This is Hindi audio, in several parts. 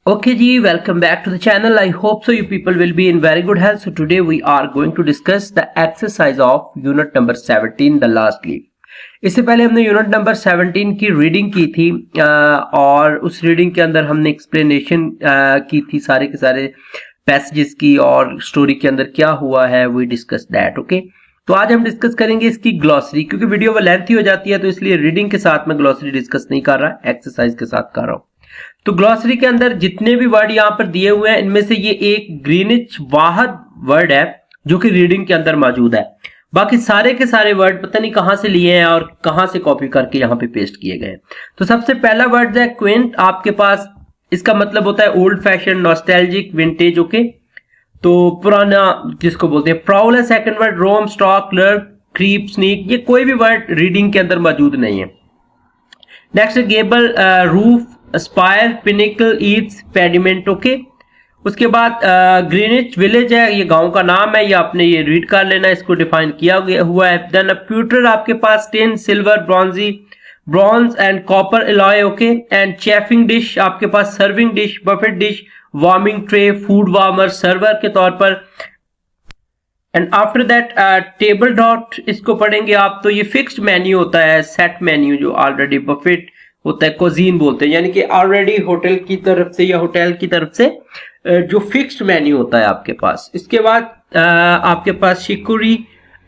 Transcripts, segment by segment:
Okay ji, welcome back to the channel. I hope so you people will be in very good health. So today we are going to discuss the exercise of unit number 17, the last leaf. इससे पहले हमने यूनिट नंबर 17 की रीडिंग की थी और उस रीडिंग के अंदर हमने एक्सप्लेनेशन की थी सारे के सारे पैसेजेस की और स्टोरी के अंदर क्या हुआ है वी डिस्कस दैट। ओके, तो आज हम डिस्कस करेंगे इसकी ग्लॉसरी, क्योंकि वीडियो वो लेंथी हो जाती है तो इसलिए रीडिंग के साथ मैं ग्लॉसरी डिस्कस नहीं कर रहा, एक्सरसाइज के साथ कर रहा हूँ। तो ग्लॉसरी के अंदर जितने भी वर्ड यहां पर दिए हुए हैं इनमें से ये एक ग्रीनिच वाहद वर्ड है जो कि रीडिंग के अंदर मौजूद है। बाकी सारे के सारे वर्ड पता नहीं कहां से लिए हैं और कहां से कॉपी करके यहां पे पेस्ट किए गए हैं। तो सबसे पहला वर्ड है क्विंट, आपके पास इसका मतलब होता है old fashion, nostalgic, vintage. Okay, तो पुराना जिसको बोलते हैं। प्राउल है सेकंड वर्ड, रोम, स्टॉक, क्लर्क, क्रीप, स्नीक, ये कोई भी वर्ड रीडिंग के अंदर मौजूद नहीं है। Next Gable, roof, spire, pinnacle, eaves, pediment. Okay, उसके बाद ग्रीनिच विलेज है, ये गांव का नाम है, ये आपने ये रीड कर लेना, इसको डिफाइन किया हुआ है। देन प्यूटर आपके पास tin, silver, bronze and copper alloy. Okay, and chafing dish आपके पास serving dish, buffet dish, warming tray, food warmer, server के तौर पर। And after that table d'hote, इसको पढ़ेंगे आप तो ये फिक्स्ड मेन्यू होता है, सेट मेन्यू जो ऑलरेडी बफेट होता है, कोजीन बोलते हैं, यानी कि ऑलरेडी होटल की तरफ से या होटल की तरफ से जो फिक्स्ड मेन्यू होता है आपके पास। इसके बाद आपके पास शिकुरी,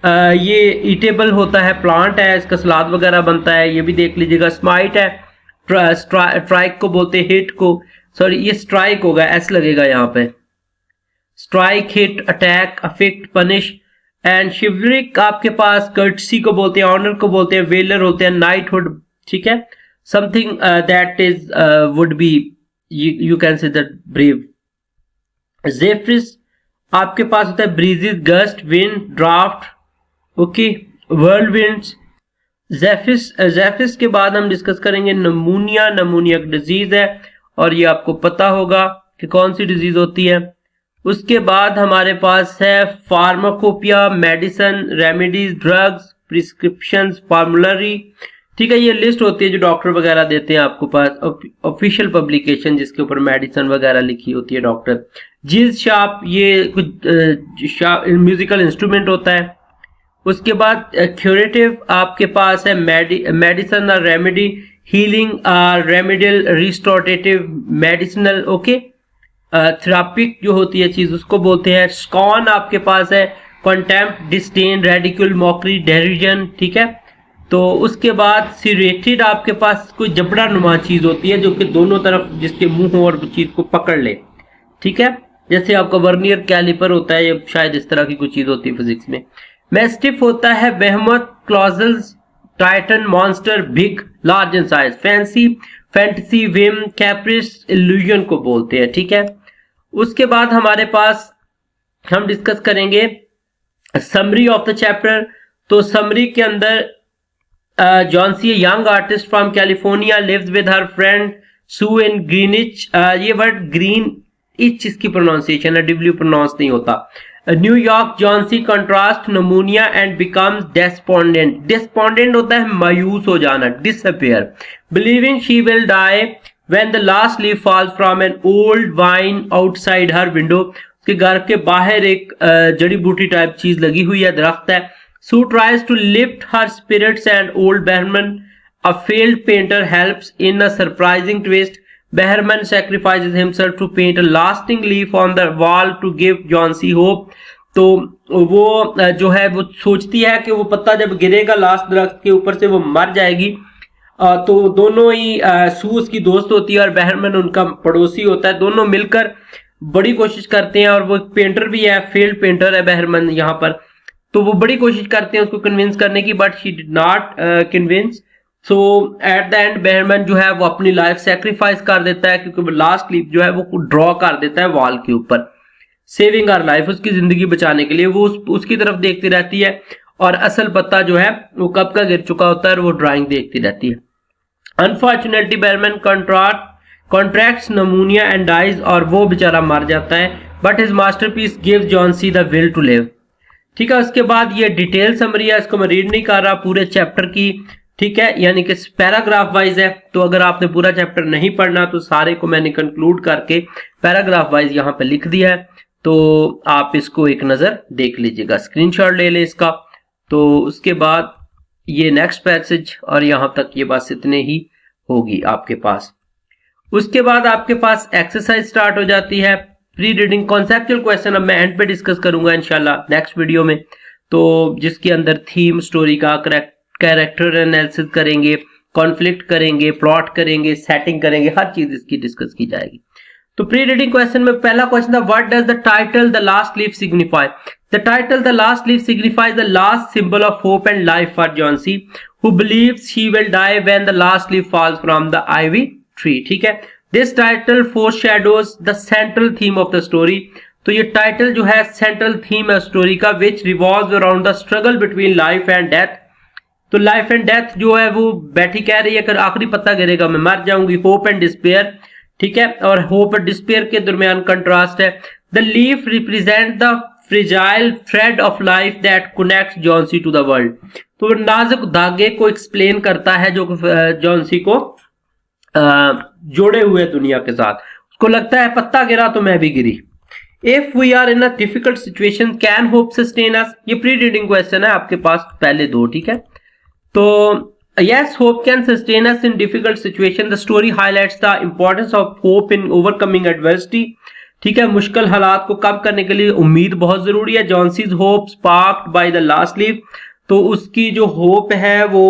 ये ईटेबल होता है, प्लांट है, इसका सलाद वगैरह बनता है, ये भी देख लीजिएगा। स्माइट है, स्ट्राइक को बोलते हैं, हिट को, सॉरी ये स्ट्राइक होगा, एस लगेगा यहाँ पे। Strike, hit, attack, affect, punish. And chivalric आपके पास कर्टसी को बोलते हैं, ऑनर को बोलते हैं, वेलर होते हैं, नाइटहुड। ठीक है, something that is would be you can say that brave। Zephyrs आपके पास होता है breezes, gust, wind, draft। Okay, whirlwinds। जेफिस के बाद हम डिस्कस करेंगे नमूनिया एक डिजीज है और ये आपको पता होगा कि कौन सी डिजीज होती है। उसके बाद हमारे पास है pharmacopoeia, medicine, remedies, drugs, prescriptions, formulary. ठीक है, ये लिस्ट होती है जो डॉक्टर वगैरह देते हैं आपको पास, ऑफिशियल पब्लिकेशन जिसके ऊपर मेडिसिन वगैरह लिखी होती है डॉक्टर। जिस शाप, ये कुछ म्यूजिकल इंस्ट्रूमेंट होता है। उसके बाद क्यूरेटिव आपके पास है मेडिसिन और remedy, healing, remedial, restorative, medicinal. Okay, therapeutic जो होती है चीज उसको बोलते हैं। स्कॉन आपके पास है कॉन्टेम्प्ट, डिस्डेन, रेडिक्यूल, मॉकरी, डेरिजन। ठीक है, तो उसके बाद सिरेटेड आपके पास कोई जबड़ा नुमा चीज होती है जो कि दोनों तरफ जिसके मुंह और चीज को पकड़ ले। ठीक है, जैसे आपका वर्नियर कैलिपर होता है, ये शायद इस तरह की कोई चीज होती है फिजिक्स में। मैस्टिफ होता है behemoth, colossus, titan, monster, big, large in size, fantasy, whim, caprice, illusion को बोलते हैं। ठीक है, उसके बाद हमारे पास हम डिस्कस करेंगे समरी ऑफ द चैप्टर। तो समरी के अंदर Johnsy, young artist from California, lives with her friend Sue in Greenwich. ये वर्ड ग्रीन इच इसकी प्रोनाउंसिएशन है, डब्ल्यू प्रोनाउंस नहीं होता। New York, Johnsy contracts pneumonia and becomes despondent. Despondent होता है मायूस हो जाना, disappear. Believing she will die when the last leaf falls from an old vine outside her window. उसके घर के बाहर एक जड़ी बूटी टाइप चीज लगी हुई है, दरख्त है। Sue tries to lift her spirits and old Behrman, a failed painter, helps in a surprising twist. Behrman sacrifices himself to paint a lasting leaf on the wall to give Jauncey hope. तो वो जो है वो सोचती है कि वो पत्ता जब गिरेगा लास्ट दरख्त के ऊपर से वो मर जाएगी। तो दोनों ही सू उसकी दोस्त होती है और बेहरमन उनका पड़ोसी होता है। दोनों मिलकर बड़ी कोशिश करते हैं और वो पेंटर भी है, फेल्ड पेंटर है बेहरमन यहाँ पर। तो वो बड़ी कोशिश करते हैं उसको कन्विंस करने की, but she did not convince. So at the end Behrman जो है वो अपनी लाइफ सेक्रीफाइस कर देता है, क्योंकि वो लास्ट लीफ जो है वो ड्रॉ कर देता है वॉल के ऊपर, सेविंग आवर लाइफ, उसकी जिंदगी बचाने के लिए। वो उसकी तरफ देखती रहती है और असल पत्ता जो है वो कब का गिर चुका होता है और वो ड्राइंग देखती रहती है। Unfortunately Behrman contracts pneumonia and dies, और वो बेचारा मर जाता है, but his masterpiece gives Johnsy the will to live. ठीक है, उसके बाद ये डिटेल समरी है, इसको मैं रीड नहीं कर रहा, पूरे चैप्टर की ठीक है, यानी कि पैराग्राफ वाइज है। तो अगर आपने पूरा चैप्टर नहीं पढ़ना तो सारे को मैंने कंक्लूड करके पैराग्राफ वाइज यहाँ पे लिख दिया है, तो आप इसको एक नजर देख लीजिएगा, स्क्रीनशॉट ले लें इसका। तो उसके बाद ये नेक्स्ट पैसेज और यहां तक ये बस इतने ही होगी आपके पास। उसके बाद आपके पास एक्सरसाइज स्टार्ट हो जाती है, प्री रीडिंग कॉन्सेप्चुअल क्वेश्चन। अब मैं एंड पे डिस्कस करूंगा इंशाल्लाह नेक्स्ट वीडियो में, तो जिसके अंदर थीम, स्टोरी का कैरेक्टर एनालिसिस करेंगे, कॉन्फ्लिक्ट करेंगे, प्लॉट करेंगे, सेटिंग करेंगे, हर चीज इसकी डिस्कस की जाएगी। तो प्री रीडिंग क्वेश्चन में पहला क्वेश्चन था, what does the title the last leaf signify? The title the last leaf signifies the last symbol of hope and life for John C, who believes he will die when the last leaf falls from the ivy tree. ठीक है, this title foreshadows the central theme of the story. तो ये टाइटल जो है सेंट्रल थीम है स्टोरी का, which revolves around the struggle between life and death. तो लाइफ एंड डेथ जो है वो बैठी कह रही है अगर आखिरी पत्ता गिरेगा मैं मर जाऊंगी, होप एंड डिस्पेयर। ठीक है, और होप और डिस्पेयर के दरमियान कंट्रास्ट है। The leaf represent the fragile thread of life that connects Johnsy to the world. तो नाजुक धागे को एक्सप्लेन करता है जो जॉन सी को जोड़े हुए दुनिया के साथ। उसको लगता है पत्ता गिरा तो मैं भी गिरी। If we are in a difficult situation can hope sustain us? ये प्री रीडिंग क्वेश्चन है आपके पास पहले दो। ठीक है, तो yes, hope can sustain us in difficult situation. The story highlights the importance of hope in overcoming adversity. ठीक है, मुश्किल हालात को कम करने के लिए उम्मीद बहुत जरूरी है। Johnsy's hope sparked by the last leaf, तो उसकी जो होप है वो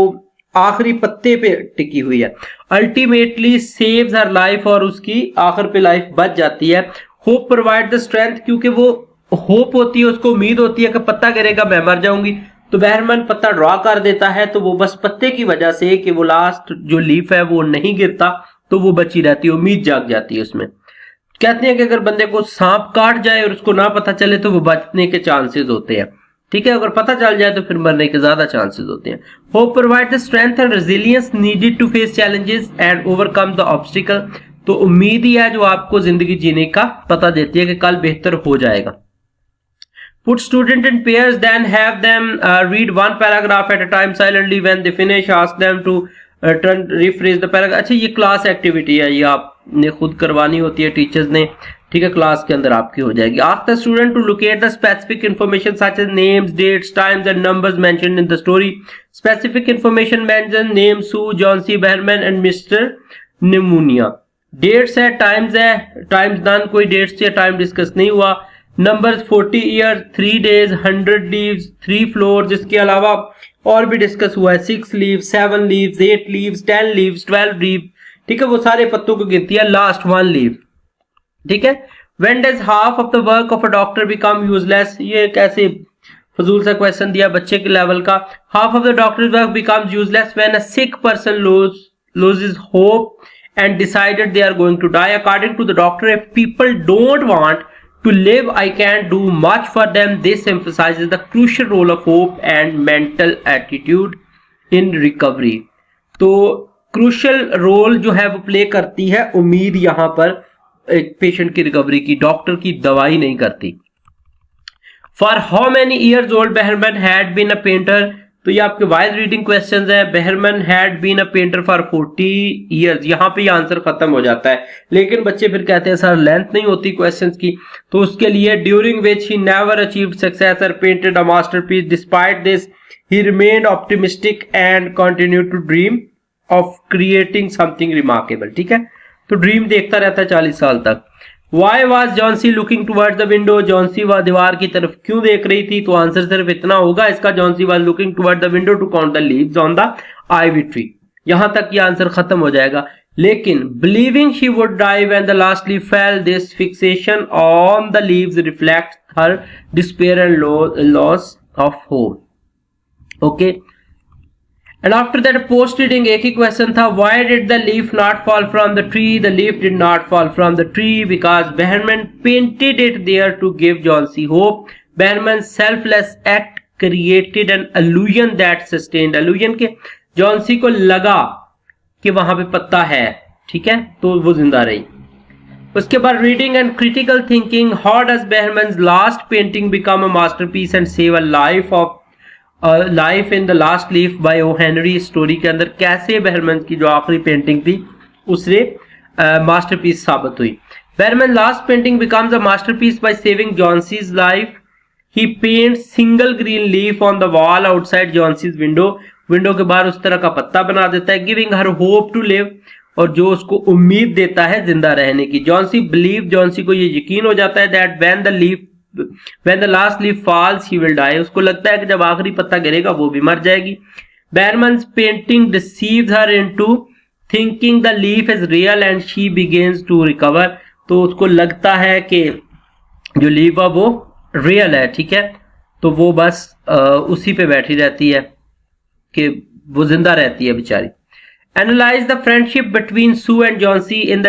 आखिरी पत्ते पे टिकी हुई है। अल्टीमेटली सेव्स हर लाइफ, और उसकी आखिर पे लाइफ बच जाती है। होप प्रोवाइड द स्ट्रेंथ, क्योंकि वो होप होती है, उसको उम्मीद होती है कि पत्ता गिरेगा मैं मर जाऊंगी, तो बहरमन पत्ता ड्रॉ कर देता है, तो वो बस पत्ते की वजह से कि वो लास्ट जो लीफ है वो नहीं गिरता तो वो बची रहती है, उम्मीद जाग जाती है उसमें। कहते हैं कि अगर बंदे को सांप काट जाए और उसको ना पता चले तो वो बचने के चांसेस होते हैं। ठीक है, अगर पता चल जाए तो फिर मरने के ज्यादा चांसेस होते हैं। Hope provide the strength and resilience needed to face challenges and overcome the obstacle. तो उम्मीद ही है जो आपको जिंदगी जीने का पता देती है कि कल बेहतर हो जाएगा। Put student in pairs, then have them read one paragraph at a time silently. When they finish, ask them to rephrase the paragraph. अच्छा, ये क्लास एक्टिविटी है, ये आपने खुद करवानी होती है टीचर्स ने। ठीक है, क्लास के अंदर आपकी हो जाएगी। Ask the student to locate the specific information such as names, dates, times and numbers mentioned in the story. Specific information mentioned name Sue, John C. Behrman and Mr. Pneumonia. Dates है, times है, times none, कोई dates या time डिस्कस नहीं हुआ। Number 40 year, 3 days, 100 leaves, 3 floor, जिसके अलावा और भी डिस्कस हुआ है 6 leaves, 7 leaves, 8 leaves, 10 leaves, 12 leave. ठीक है, वो सारे पत्तों को गिनती है, लास्ट 1 लीव। ठीक है, when does half of the work of a doctor become useless? ये कैसे फजूल सा क्वेश्चन दिया बच्चे के लेवल का। Half of the doctors work becomes useless when a sick person loses hope and decided they are going to die. According to the doctor, if people don't want to live, I can't do much for them. This emphasizes the crucial role of hope and mental attitude in recovery. तो क्रूशल रोल जो है वो प्ले करती है उम्मीद यहाँ पर एक पेशेंट की रिकवरी की, डॉक्टर की दवाई नहीं करती। For how many years old Behrman had been a painter? तो ये आपके वाइज रीडिंग क्वेश्चंस है। Behrman had been a painter for 40 years, यहाँ पे आंसर खत्म हो जाता है, लेकिन बच्चे फिर कहते हैं सर लेंथ नहीं होती क्वेश्चंस की, तो उसके लिए during which he never achieved success और painted a masterpiece, despite this he remained optimistic and continued to dream of creating something remarkable. ठीक है, तो ड्रीम देखता रहता है 40 साल तक। Why was John C looking towards the window? John C वह दीवार की तरफ क्यों देख रही थी? तो आंसर सिर्फ इतना होगा इसका, John C was looking toward the window to count the leaves on the ivy tree. यहां तक ये आंसर खत्म हो जाएगा। लेकिन believing she would die when the last leaf fell, this fixation on the leaves reflects her despair and loss of hope. Okay. And after that post reading एक ही क्वेश्चन था, why did the leaf not fall from the tree? The leaf did not fall from the tree because Behrman painted it there to give John C hope. Behrman's selfless act created an illusion that sustained. illusion के जॉन सी को लगा कि वहां पे पत्ता है, ठीक है, तो वो जिंदा रही। उसके बाद reading and critical thinking, how does Behrman's last painting become a masterpiece and save a life of life in the last leaf by O Henry story के अंदर कैसे बहरमन की जो आखिरी पेंटिंग थी उससे मास्टरपीस साबित हुई। Behrman last painting becomes a masterpiece by saving Johnsy's life. He paint single green leaf on the wall outside Johnsy's window. Window के बाहर उस तरह का पत्ता बना देता है, giving her hope to live, और जो उसको उम्मीद देता है जिंदा रहने की। जॉन्सी बिलीव, जॉन्सी को ये यकीन हो जाता है that when the last leaf falls he will die. उसको लगता है कि जब आखिरी पत्ता गिरेगा वो भी मर जाएगी। Behrman's painting deceives her into thinking the leaf is real and she begins to recover. तो उसको लगता है कि जो लीफ है वो रियल है, ठीक है, तो वो बस उसी पे बैठी रहती है कि वो जिंदा रहती है बेचारी। Analyze the friendship between Sue and Johnsy in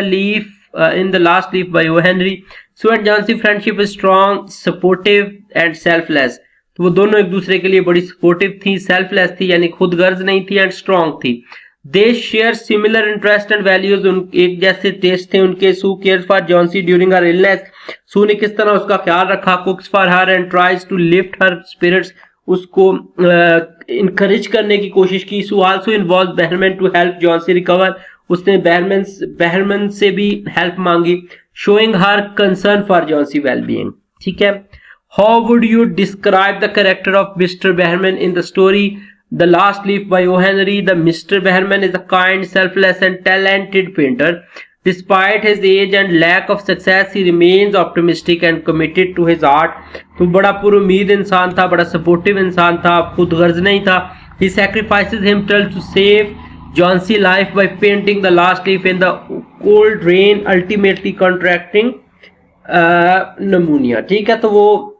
the last leaf by O. Henry. Sue and Johnsy friendship is strong, supportive and selfless. तो वो दोनों एक दूसरे के लिए बड़ी सपोर्टिव थी, सेल्फलेस थी यानी खुद गर्ज नहीं थी, एंड स्ट्रॉन्ग थी। They share similar interest and values, एक जैसे टेस्ट थे उनके। Sue cares for Johnsy during her illness. Sue ने किस तरह उसका ख्याल रखा, cooks for her and tries to lift her spirits, उसको इनकरेज करने की कोशिश की। So also involve Behrman to help Johnsy recover, उसने बहरमन से भी हेल्प मांगी, showing her concern for Johnsy wellbeing, ठीक है। How would you describe the character of Mister Behrman in the story the last leaf by O Henry? The Mister Behrman is a kind, selfless and talented painter. Despite his age and lack of success, he remains optimistic and committed to his art. तो बड़ा पुरुमीद इंसान था, बड़ा सपोर्टिव इंसान था, खुद गर्ज नहीं था। He sacrifices himself to save Johnsy life by painting the last leaf in the cold rain, ultimately contracting pneumonia. ठीक है, तो वो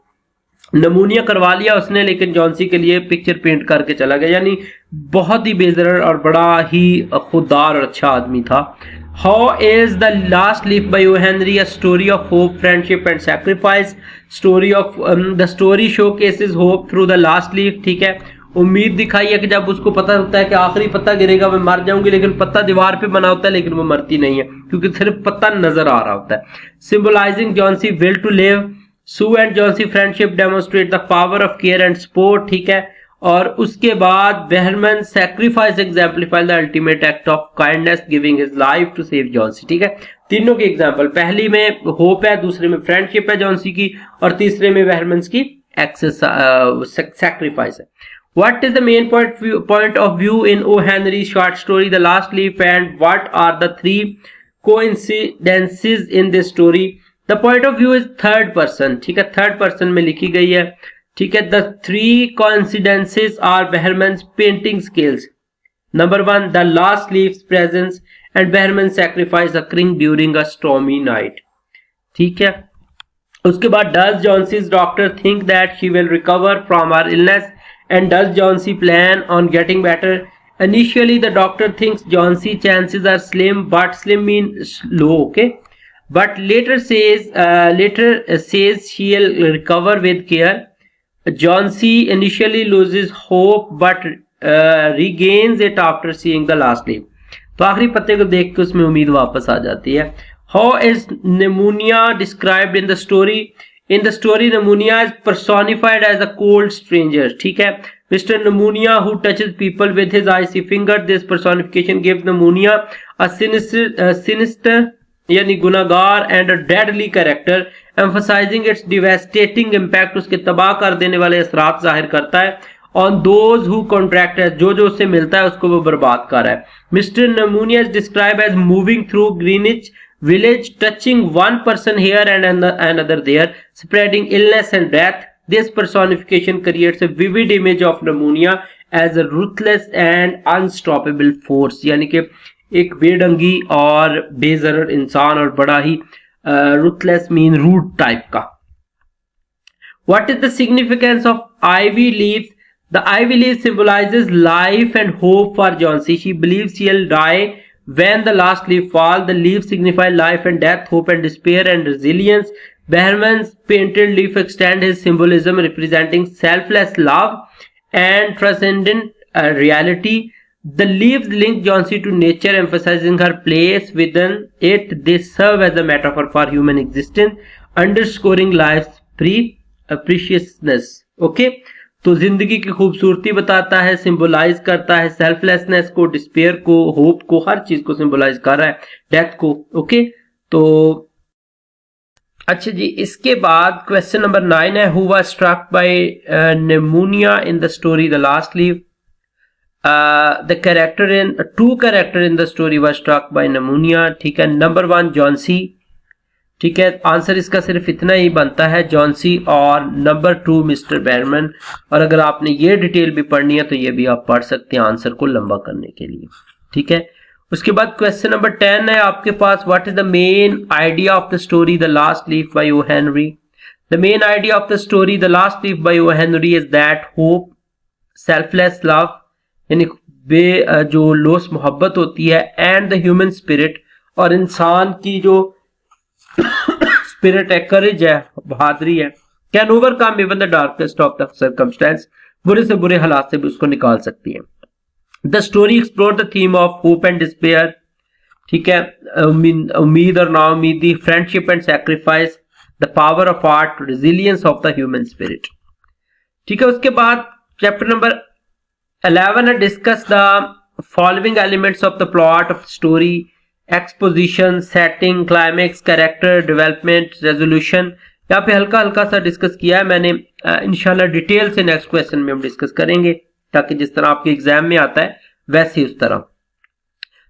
नमूनिया करवा लिया उसने, लेकिन जॉन्सी के लिए पिक्चर पेंट करके चला गया, यानी बहुत ही बेजरर और बड़ा ही खुददार और अच्छा आदमी था। How is the last leaf by O Henry a story of hope, friendship and sacrifice? Story of the story showcases hope through the last leaf, ठीक है, उम्मीद दिखाई है कि जब उसको पता होता है कि आखिरी पत्ता गिरेगा मैं मर जाऊंगी, लेकिन पत्ता दीवार पे बना होता है लेकिन वो मरती नहीं है क्योंकि सिर्फ पत्ता नजर आ रहा होता है। Symbolising Johnsy will to live. Sue and Johnsy friendship demonstrate the power of care and support, ठीक है, और उसके बाद Behrman sacrifice exemplify the ultimate act of kindness, giving his life to save Johnsy, ठीक है। तीनों के एग्जाम्पल, पहली में होप है, दूसरे में फ्रेंडशिप है जॉन्सी की, और तीसरे में बहरमन की सैक्रिफाइस है। What is the main point of view in O. Henry's short story The Last Leaf, and what are the three coincidences in this story? The point of view is third person, ठीक है, थर्ड पर्सन में लिखी गई है, ठीक है। The three coincidences are Behrman's painting skills. Number one, the last leaf's presence and Behrman's sacrifice occurring during a stormy night, ठीक है। उसके बाद does Johnson's doctor think that she will recover from her illness? And does Johnsy plan on getting better? Initially, the doctor thinks Johnsy chances are slim, but slim means low, okay? But later says she'll recover with care. Johnsy initially loses hope, but regains it after seeing the last leaf. तो आखिरी पत्ते को देख के उसमें उम्मीद वापस आ जाती है। How is pneumonia described in the story? In the story, pneumonia is personified as a cold stranger, ठीक है। Mr. Pneumonia who touches people with his icy finger. This personification gives pneumonia a sinister यानी गुनाहगार and a deadly character, emphasizing its devastating impact. उसके तबाह कर देने वाले असरात जाहिर करता है on those who contract it, जो उससे मिलता है उसको वो बर्बाद कर रहा है। Mr. Pneumonia is described as moving through Greenwich Village, touching one person here and another there, spreading illness and death. This personification creates a vivid image of pneumonia as a ruthless and unstoppable force, यानी कि एक बेढंगी और बेजरर इंसान और बड़ा ही ruthless mean rude type का। What is the significance of ivy leaves? The ivy leaf symbolizes life and hope for Johnsy. She believes she'll die when the last leaf falls. The leaves signify life and death, hope and despair and resilience. Behrman's painted leaf extends his symbolism, representing selfless love and transcendent reality. The leaves link Johnsy to nature, emphasizing her place within it. They serve as a metaphor for human existence, underscoring life's preciousness. Okay, तो जिंदगी की खूबसूरती बताता है, सिंबलाइज करता है सेल्फलेसनेस को, डिस्पेयर को, होप को, हर चीज को सिंबलाइज कर रहा है, डेथ को। ओके, तो अच्छा जी, इसके बाद क्वेश्चन नंबर 9 है, who was struck by pneumonia in the story the last leave. The character in to character in the story was struck by pneumonia. ठीक है, नंबर 1 जॉनसी। ठीक है, आंसर इसका सिर्फ इतना ही बनता है, जॉनसी। और नंबर 2 मिस्टर बैरमैन। और अगर आपने ये डिटेल भी पढ़नी है तो ये भी आप पढ़ सकते हैं आंसर को लंबा करने के लिए। ठीक है, उसके बाद क्वेश्चन नंबर 10 है आपके पास, what is the main idea of the story the last leaf by O Henry. The main idea of the story the last leaf by O Henry is that hope, selfless love, यानी जो लोस मोहब्बत होती है, एंड द ह्यूमन स्पिरिट, और इंसान की जो स्पिरिट है, करेज है, बहादुरी है, can overcome even the darkest of the circumstance, बुरे से बुरे हालात से भी उसको निकाल सकती है। The story explore the theme of hope and despair. ठीक है, उम्मीद और नाउम्मीदी, friendship and sacrifice, the power of art, resilience of the human spirit. ठीक है, उसके बाद चैप्टर नंबर 11 है, discuss the following elements of the plot of story, exposition, setting, climax, character development, resolution. यहाँ पे हल्का हल्का सा डिस्कस किया है मैंने, इंशाल्लाह डिटेल से नेक्स्ट क्वेश्चन में हम डिस्कस करेंगे, ताकि जिस तरह आपके एग्जाम में आता है वैसे ही उस तरह।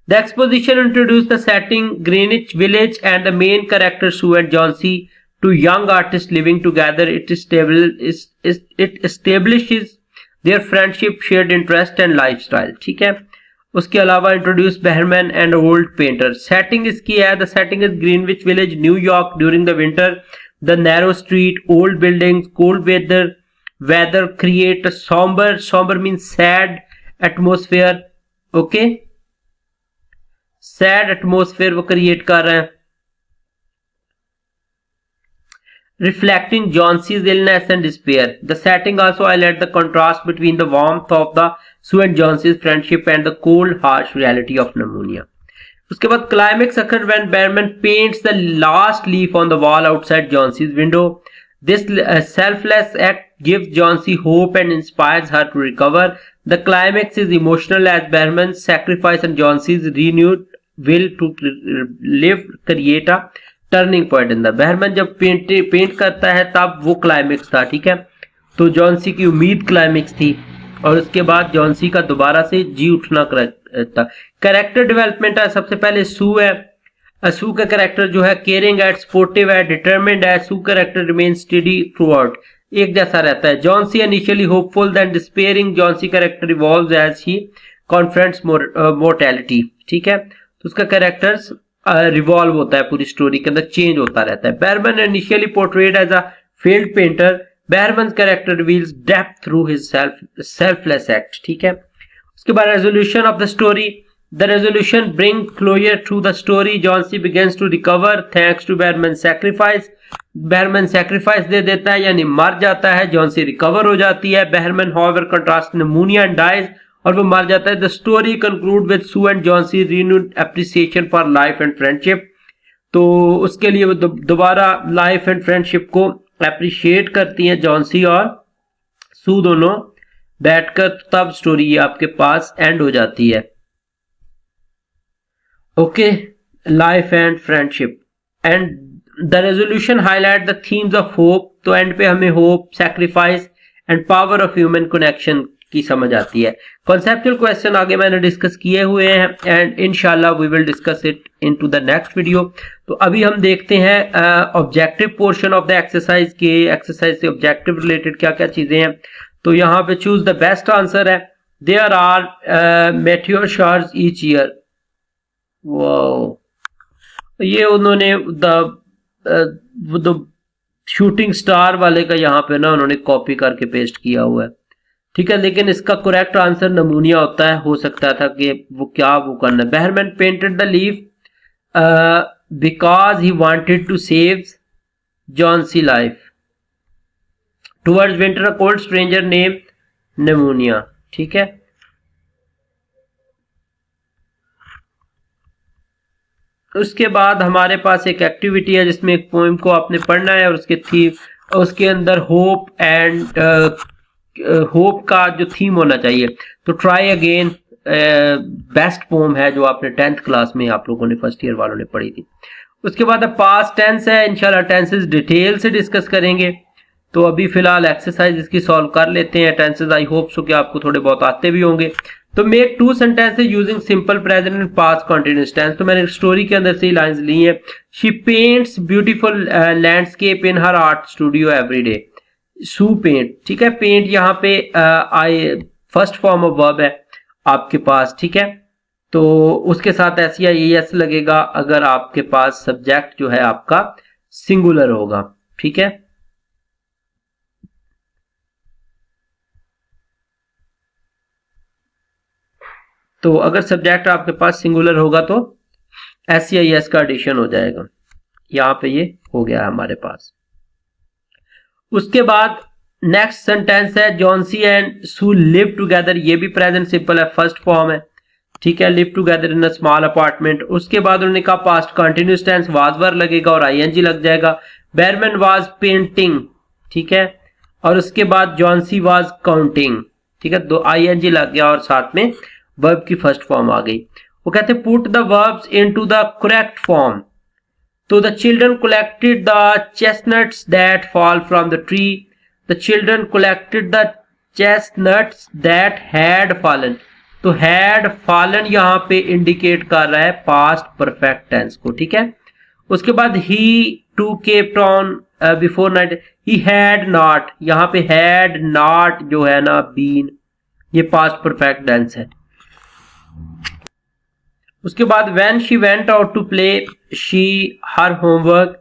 The exposition introduce the setting, Greenwich Village and the main character Sue and Johnsy, two young artist living together. It establishes their friendship, shared interest and lifestyle. ठीक है, उसके अलावा introduce Behrman and old painter. Setting इसकी है, the setting is Greenwich Village, New York during the winter, the narrow street, old buildings, cold weather create a somber means sad atmosphere. Okay, sad atmosphere वो क्रिएट कर रहे हैं। Reflecting Johnson's illness and despair. The setting also highlights the contrast between the warmth of the Sue and Johnson's friendship and the cold, harsh reality of pneumonia. उसके बाद climax occurs when Berman paints the last leaf on the wall outside Johnson's window. This selfless act gives Johnsy hope and inspires her to recover. The climax is emotional as Berman's sacrifice and Johnson's renewed will to live create a turning point in the. Behrman जब पेंट करता है तब वो क्लाइमेक्स था। ठीक है, तो जॉनसी की उम्मीद क्लाइमेक्स थी, और उसके बाद जॉनसी का दोबारा से जी उठना था। कैरेक्टर डेवलपमेंट है, सबसे पहले सू है। सू का कैरेक्टर जो है केयरिंग है, स्पोर्टिव है, डिटरमिन्ड है। Sue character remain steady throughout, एक जैसा रहता है। Johnsy initially hopeful then despairing. Johnsy character evolves as he confronts mortality. ठीक है, तो उसका कैरेक्टर्स रिवॉल्व होता है, पूरी स्टोरी के अंदर चेंज होता रहता है। Behrman initially portrayed as a failed painter. Behrman character reveals depth through his selfless act. ठीक है, उसके बाद resolution of the story. The resolution bring closure through the story. Johnsy begins to recover thanks to Behrman sacrifice. Behrman sacrifice दे देता है, यानी मर जाता है। जॉनसी रिकवर हो जाती है। Behrman however contrast pneumonia and dies, और वो मर जाता है। The story conclude with Sue and Johnsy renewed appreciation for life and friendship. तो उसके लिए वो दोबारा लाइफ एंड फ्रेंडशिप को एप्रिशिएट करती हैं जॉनसी और सू, दोनों बैठकर, तब स्टोरी आपके पास एंड हो जाती है। Okay, life and friendship and the resolution highlight the themes of hope. तो एंड पे हमें hope, sacrifice and power of human connection की समझ आती है। कॉन्सेप्चुअल क्वेश्चन आगे मैंने डिस्कस किए हुए हैं, एंड इंशाल्लाह we will discuss it into the next video. तो अभी हम देखते हैं objective portion of the exercise के। एक्सरसाइज से ऑब्जेक्टिव रिलेटेड क्या क्या चीजें हैं। तो यहाँ पे चूज द बेस्ट आंसर है। There are meteor showers each year. Wow, ये उन्होंने द शूटिंग स्टार वाले का यहाँ पे ना उन्होंने कॉपी करके पेस्ट किया हुआ है। ठीक है, लेकिन इसका करेक्ट आंसर नमूनिया होता है। हो सकता था कि वो क्या वो करना। Behrman painted the leaf because he wanted to save Johnsy life. Towards winter a cold stranger name pneumonia. ठीक है, उसके बाद हमारे पास एक एक्टिविटी है जिसमें एक पोएम को आपने पढ़ना है, और उसके अंदर होप एंड होप का जो थीम होना चाहिए। तो ट्राई अगेन बेस्ट पोम है जो आपने 10th क्लास में आप लोगों ने फर्स्ट ईयर वालों ने पढ़ी थी। उसके बाद अब पास्ट टेंस है, इंशाल्लाह टेंसेस डिटेल से डिस्कस करेंगे। तो अभी फिलहाल एक्सरसाइज इसकी सॉल्व कर लेते हैं। टेंसेस आई होप सो कि आपको थोड़े बहुत आते भी होंगे। तो make 2 sentences using simple present and past continuous tense. तो मैंने स्टोरी के अंदर से ही लाइंस ली हैं। She paints beautiful landscape in her art studio every day. So paint, ठीक है। पेंट यहाँ पे आई फर्स्ट फॉर्म ऑफ वर्ब है आपके पास, ठीक है। तो उसके साथ एस लगेगा अगर आपके पास सब्जेक्ट जो है आपका सिंगुलर होगा, ठीक है। तो अगर सब्जेक्ट आपके पास सिंगुलर होगा तो एस का एडिशन हो जाएगा। यहां पे ये हो गया हमारे पास। उसके बाद नेक्स्ट सेंटेंस है Johnsy and Sue live together. ये भी प्रेजेंट सिंपल है, फर्स्ट फॉर्म है, ठीक है। Live together in a small apartment. उसके बाद उन्होंने कहा past continuous tense, was were लगेगा और आईएनजी लग जाएगा। बैरमैन वाज पेंटिंग, ठीक है। और उसके बाद जॉन्सी वाज काउंटिंग, ठीक है। 2 आईएनजी लग गया और साथ में वर्ब की फर्स्ट फॉर्म आ गई। वो कहते हैं put the verbs into the correct form. तो the children collected the chestnuts that fall from the tree. The children collected the chestnuts that had fallen. तो हैड फॉलन यहां पे इंडिकेट कर रहा है पास्ट परफेक्ट टेंस को, ठीक है। उसके बाद he too kept on before night. He had not, यहां पे हैड नॉट जो है ना बीन, ये पास्ट परफेक्ट टेंस है। उसके बाद when she went out to play she her homework।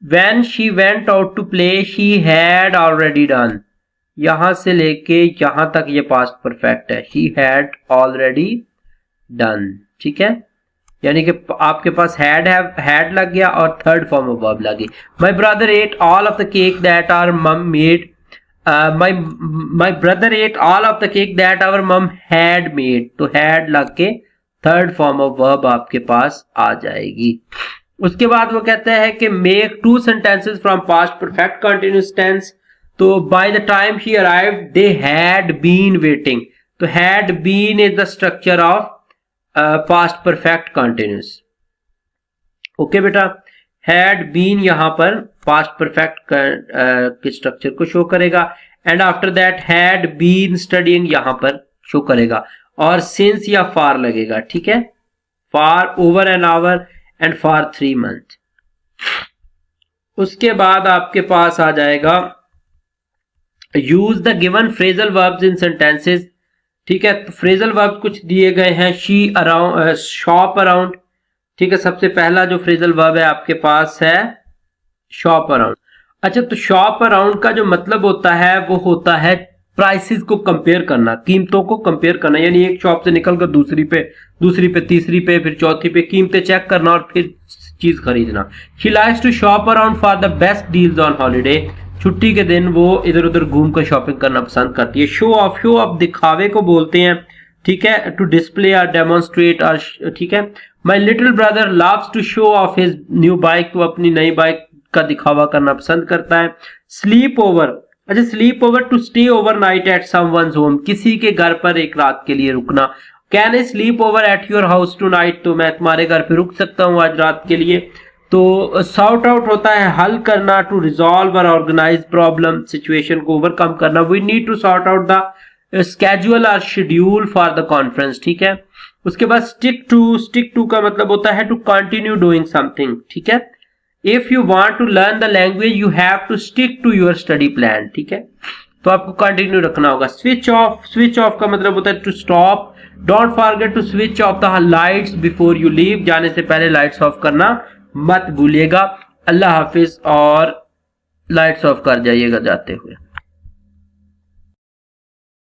when she went out to play she had already done। यहां से लेके यहां तक ये पास्ट परफेक्ट है, she had already done, ठीक है। यानी कि आपके पास had लग गया और थर्ड फॉर्म ऑफ वर्ब लग गई। my brother ate all of the cake that our mom made। my brother ate all of the cake that our mom had made। तो had लग के थर्ड फॉर्म ऑफ वर्ब आपके पास आ जाएगी। उसके बाद वो कहते हैं कि make 2 sentences from past perfect continuous tense. तो by the time she arrived they had been waiting. तो had been is the structure of past perfect continuous. Okay बेटा, हैड बीन यहां पर पास्ट परफेक्ट के स्ट्रक्चर को शो करेगा। And after that had been studying यहां पर शो करेगा और सिंस या फार लगेगा, ठीक है। For over an hour and for 3 month. उसके बाद आपके पास आ जाएगा use the given phrasal verbs in sentences, ठीक है। तो फ्रेजल वर्ब्स कुछ दिए गए हैं। शी अराउंड, शॉप अराउंड, ठीक है। सबसे पहला जो फ्रेजल वर्ब है आपके पास है शॉप अराउंड। अच्छा, तो शॉप अराउंड का जो मतलब होता है वो होता है प्राइसेस को कंपेयर करना, कीमतों को कंपेयर करना। यानी एक शॉप से निकलकर दूसरी पे तीसरी पे फिर चौथी पे कीमतें चेक करना और फिर चीज खरीदना। She likes to shop around for the best deals on holiday. छुट्टी के दिन वो इधर उधर घूमकर शॉपिंग करना पसंद करती है। शो ऑफ दिखावे को बोलते हैं, ठीक है। टू डिस्प्ले और डेमोन्स्ट्रेट और, ठीक है। My little brother loves to show off his new bike. वो अपनी नई बाइक का दिखावा करना पसंद करता है। स्लीप ओवर, अच्छा, sleep over to stay overnight at someone's home. किसी के घर पर एक रात के लिए रुकना। Can I sleep over at your house tonight. तो मैं तुम्हारे घर पे रुक सकता हूँ आज रात के लिए। तो सॉर्ट आउट होता है हल करना, टू रिजॉल्व और ऑर्गेनाइज प्रॉब्लम, सिचुएशन को ओवरकम करना। We need to sort out the schedule और शेड्यूल फॉर द कॉन्फ्रेंस, ठीक है। उसके बाद स्टिक टू का मतलब होता है टू कंटिन्यू डूइंग समथिंग, ठीक है। If you want to learn the language, you have to stick to your study plan, ठीक है। तो आपको कंटिन्यू रखना होगा। स्विच ऑफ का मतलब होता है to stop. Don't forget to switch off the lights before you leave. जाने से पहले लाइट्स ऑफ करना मत भूलिएगा। अल्लाह हाफिज और लाइट्स ऑफ कर जाइएगा जाते हुए।